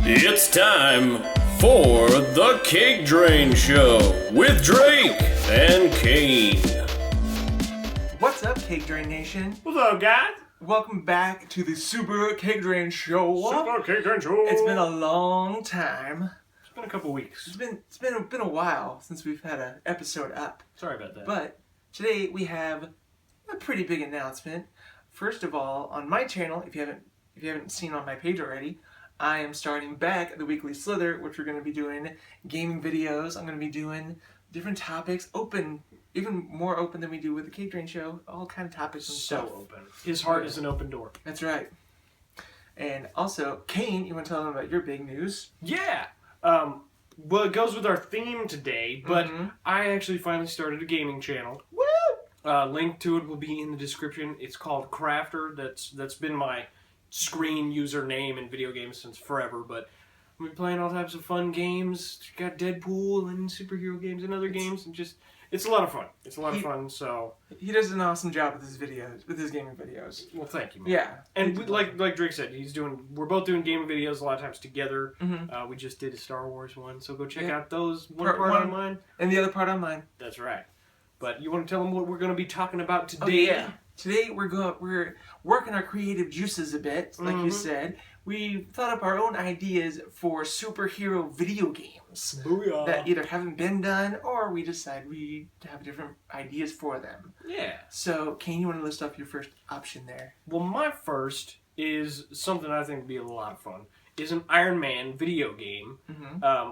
It's time for the CakeDrain Show with Drake and Cain. What's up, CakeDrain Nation? What's up, guys? Welcome back to the Super CakeDrain Show. Super CakeDrain Show. It's been a long time. It's been a couple weeks. It's been a while since we've had an episode up. Sorry about that. But today we have a pretty big announcement. First of all, on my channel, if you haven't seen on my page already, I am starting back the Weekly Slither, which we're going to be doing gaming videos. I'm going to be doing different topics, open, even more open than we do with the CakeDrain Show. All kind of topics and stuff. So open. His heart is an open door. That's right. And also, Cain, you want to tell them about your big news? Yeah. Well, it goes with our theme today, but I actually finally started a gaming channel. Woo! Link to it will be in the description. It's called Kraftr. That's been my screen username in video games since forever, but I've been playing all types of fun games. Got Deadpool and superhero games and other games, and just it's a lot of fun. It's a lot of fun. So he does an awesome job with his videos, with his gaming videos. Well, thank you, man. Yeah, and like Drake said, we're both doing gaming videos a lot of times together. We just did a Star Wars one, so go check out those. One part on mine and the other part on mine. That's right. But you want to tell them what we're going to be talking about today? Oh, yeah. Today we're working our creative juices a bit, like you said. We thought up our own ideas for superhero video games that either haven't been done or we decide we have different ideas for them. Yeah. So, Cain, you want to list off your first option there? Well, my first is something I think would be a lot of fun. Is an Iron Man video game,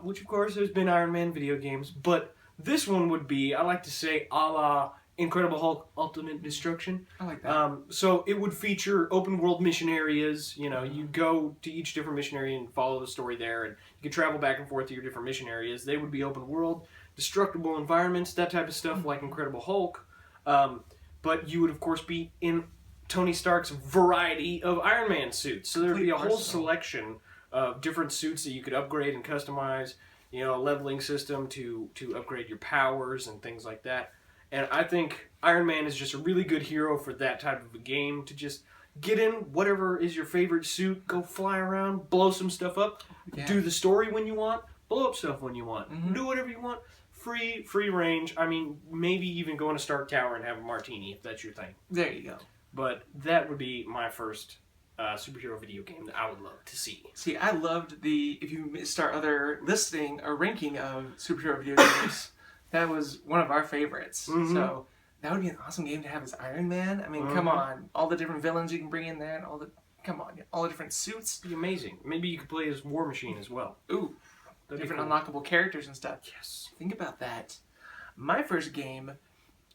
which of course there's been Iron Man video games, but this one would be, I like to say, a la Incredible Hulk Ultimate Destruction. I like that. So it would feature open world mission areas. You know, you go to each different mission area and follow the story there, and you can travel back and forth to your different mission areas. They would be open world, destructible environments, that type of stuff like Incredible Hulk. But you would, of course, be in Tony Stark's variety of Iron Man suits. So there would be a whole selection of different suits that you could upgrade and customize. You know, a leveling system to upgrade your powers and things like that. And I think Iron Man is just a really good hero for that type of a game, to just get in whatever is your favorite suit, go fly around, blow some stuff up, do the story when you want, blow up stuff when you want, do whatever you want, free range. I mean, maybe even go in a Stark Tower and have a martini if that's your thing. There you go. But that would be my first superhero video game that I would love to see. See, I loved if you start other listing or ranking of superhero video games, that was one of our favorites. So that would be an awesome game to have as Iron Man. I mean, come on. All the different villains you can bring in there and all the different suits. It'd be amazing. Maybe you could play as War Machine as well. Ooh. Different unlockable characters and stuff. Yes. Think about that. My first game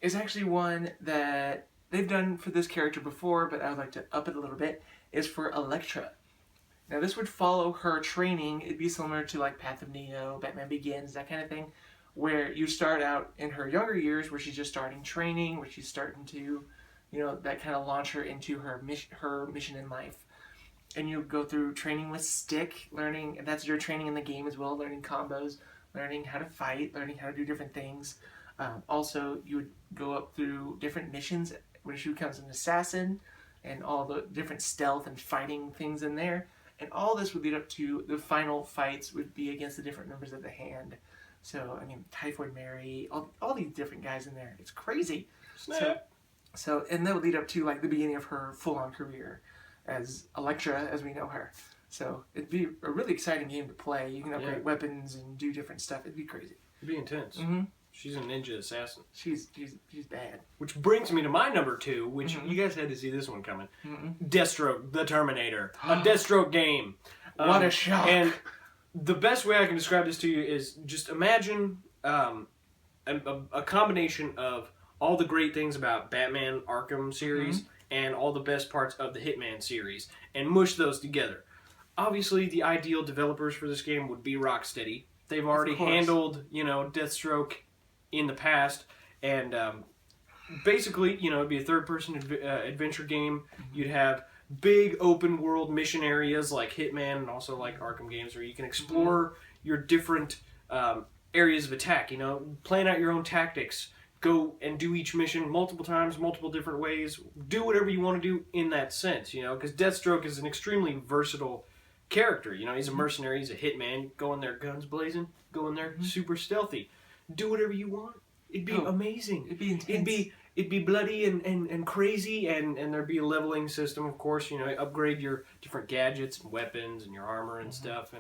is actually one that they've done for this character before, but I would like to up it a little bit, is for Elektra. Now, this would follow her training. It'd be similar to like Path of Neo, Batman Begins, that kind of thing, where you start out in her younger years, where she's just starting training, where she's starting to, that kind of launch her into her mission in life. And you go through training with Stick, learning, and that's your training in the game as well, learning combos, learning how to fight, learning how to do different things. Also, you would go up through different missions where she becomes an assassin, and all the different stealth and fighting things in there. And all this would lead up to the final fights would be against the different members of the Hand. So, I mean, Typhoid Mary, all these different guys in there. It's crazy. So, and that would lead up to, like, the beginning of her full-on career as Elektra, as we know her. So, it'd be a really exciting game to play. You can upgrade weapons and do different stuff. It'd be crazy. It'd be intense. She's a ninja assassin. She's bad. Which brings me to my number 2, which you guys had to see this one coming. Deathstroke, the Terminator. A Deathstroke game. What a shock. And the best way I can describe this to you is just imagine a combination of all the great things about Batman Arkham series and all the best parts of the Hitman series and mush those together. Obviously, the ideal developers for this game would be Rocksteady. They've already handled, Deathstroke in the past, and basically, it'd be a third-person adventure game. You'd have big open world mission areas like Hitman and also like Arkham games where you can explore your different areas of attack, plan out your own tactics, go and do each mission multiple times, multiple different ways, do whatever you want to do in that sense, because Deathstroke is an extremely versatile character. You know, he's a mercenary, he's a hitman. Go in there, guns blazing. Go in there, super stealthy. Do whatever you want. It'd be amazing. It'd be intense. It'd be bloody and crazy, and there'd be a leveling system, of course. You know, upgrade your different gadgets and weapons and your armor and stuff,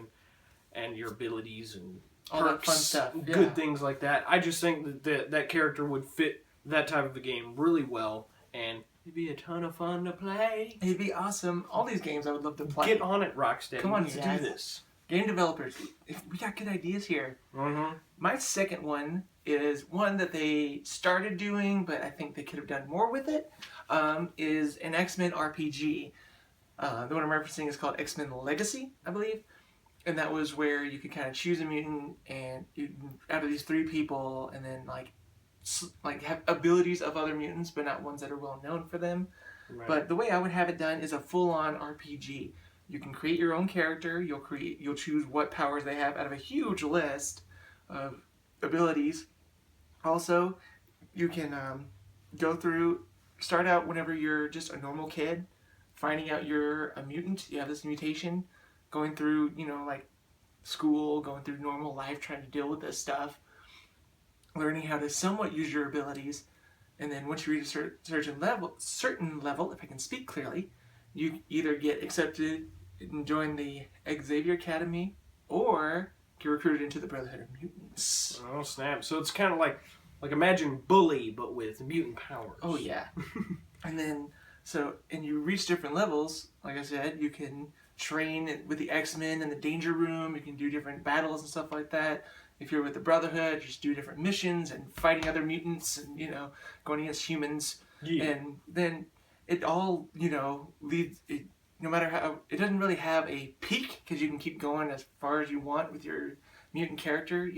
and your abilities and all perks, that fun stuff. good things like that. I just think that character would fit that type of a game really well, and it'd be a ton of fun to play. It'd be awesome. All these games I would love to play. Get on it, Rocksteady. Come on, Let's guys. do this. Game developers, we got good ideas here. Mm-hmm. My second one is one that they started doing, but I think they could have done more with it, is an X-Men RPG. The one I'm referencing is called XMen Legacy, I believe. And that was where you could kind of choose a mutant and out of these 3 people, and then like have abilities of other mutants, but not ones that are well known for them. Right. But the way I would have it done is a full-on RPG. You can create your own character. You'll choose what powers they have out of a huge list of abilities. Also, you can start out whenever you're just a normal kid, finding out you're a mutant. You have this mutation, going through like school, going through normal life, trying to deal with this stuff, learning how to somewhat use your abilities, and then once you reach a certain level, if I can speak clearly, you either get accepted and join the Xavier Academy, or get recruited into the Brotherhood of Mutants. Oh snap! So it's kind of like imagine Bully, but with mutant powers. Oh yeah. And then and you reach different levels. Like I said, you can train with the X-Men in the Danger Room. You can do different battles and stuff like that. If you're with the Brotherhood, you just do different missions and fighting other mutants and going against humans. Yeah. And then it all leads. No matter how, it doesn't really have a peak because you can keep going as far as you want with your mutant character.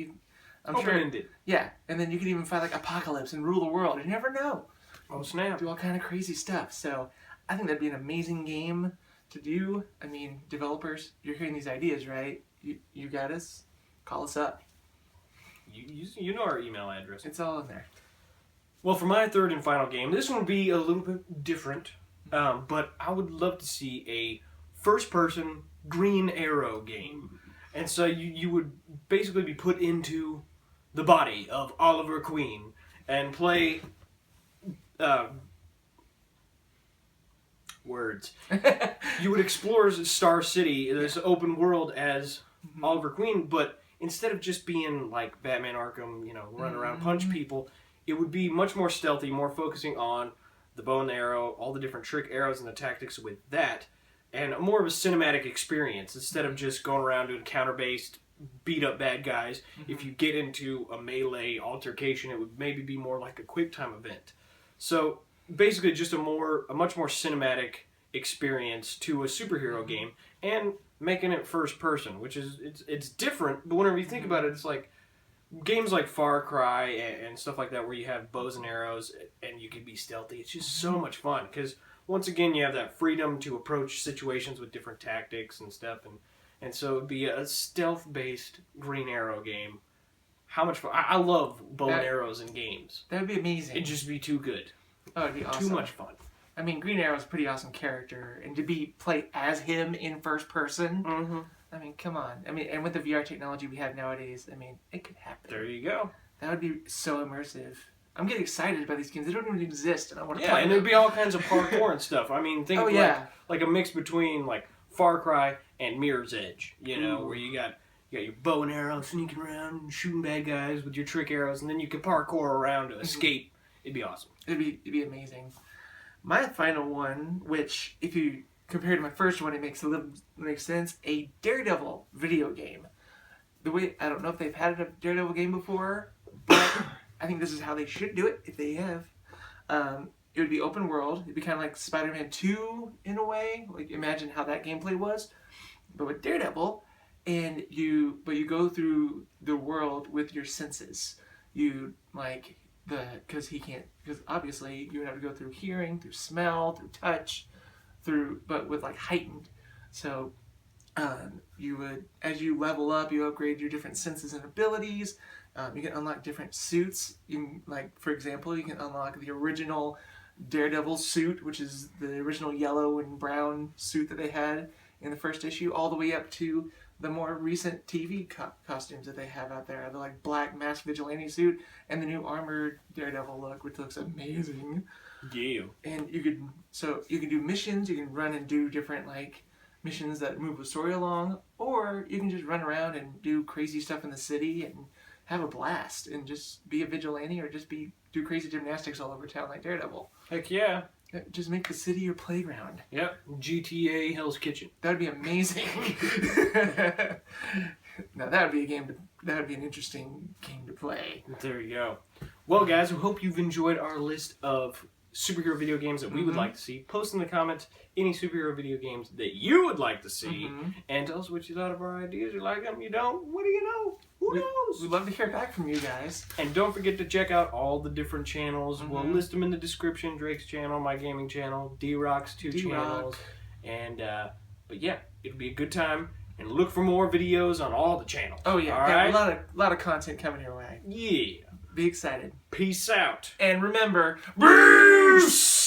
I'm sure. Open-ended. Yeah, and then you can even fight like Apocalypse and rule the world. You never know. Oh snap! Do all kind of crazy stuff. So I think that'd be an amazing game to do. I mean, developers, you're hearing these ideas, right? You got us. Call us up. You know our email address. It's all in there. Well, for my third and final game, this one will be a little bit different, but I would love to see a first-person Green Arrow game. And so you would basically be put into the body of Oliver Queen and play words. You would explore Star City, this open world as Oliver Queen, but instead of just being like Batman Arkham, run around, punch people, it would be much more stealthy, more focusing on the bow and the arrow, all the different trick arrows and the tactics with that, and more of a cinematic experience instead of just going around doing counter-based, beat-up bad guys. If you get into a melee altercation, it would maybe be more like a quick-time event. So basically just a much more cinematic experience to a superhero game, and making it first person, which is it's different, but whenever you think about it, it's like games like Far Cry and stuff like that where you have bows and arrows and you can be stealthy. It's just so much fun because once again you have that freedom to approach situations with different tactics and stuff, and so it would be a stealth based Green Arrow game. How much fun! I love bow and arrows in games. That would be amazing. It'd just be too good. Oh, it'd be awesome. Too much fun. I mean, Green Arrow's a pretty awesome character, and to play as him in first person, I mean, come on. I mean, and with the VR technology we have nowadays, I mean, it could happen. There you go. That would be so immersive. I'm getting excited about these games. They don't even exist, and I want to play Yeah, them. and there'd be all kinds of parkour and stuff. I mean, think of like a mix between like Far Cry and Mirror's Edge, where you got your bow and arrow sneaking around and shooting bad guys with your trick arrows, and then you can parkour around to escape. It'd be awesome. It'd be amazing. My final one, which if you compare to my first one, it makes sense. A Daredevil video game. I don't know if they've had a Daredevil game before, but I think this is how they should do it if they have. It would be open world. It'd be kind of like Spider-Man 2 in a way. Like imagine how that gameplay was, but with Daredevil, but you go through the world with your senses. Because obviously you would have to go through hearing, through smell, through touch, but with like heightened. So you would, as you level up, you upgrade your different senses and abilities. You can unlock different suits. For example, you can unlock the original Daredevil suit, which is the original yellow and brown suit that they had in the first issue, all the way up to the more recent TV costumes that they have out there. The like black masked vigilante suit and the new armored Daredevil look, which looks amazing. Yeah. And you can do missions. You can run and do different like missions that move the story along, or you can just run around and do crazy stuff in the city and have a blast and just be a vigilante, or just do crazy gymnastics all over town like Daredevil. Heck yeah. Just make the city your playground. Yep. GTA Hell's Kitchen. That would be amazing. Now that would be a game. That would be an interesting game to play. There you go. Well, guys, we hope you've enjoyed our list of superhero video games that we would like to see. Post in the comments any superhero video games that you would like to see, and tell us what you thought of our ideas. You like them? You don't? What do you know? Who knows? We'd love to hear back from you guys. And don't forget to check out all the different channels. We'll list them in the description. Drake's channel, my gaming channel, D-Rock's two channels. And, but yeah, it'll be a good time. And look for more videos on all the channels. Oh yeah, all right? a lot of content coming your way. Yeah. Be excited. Peace out. And remember, BRUUUUUUCE!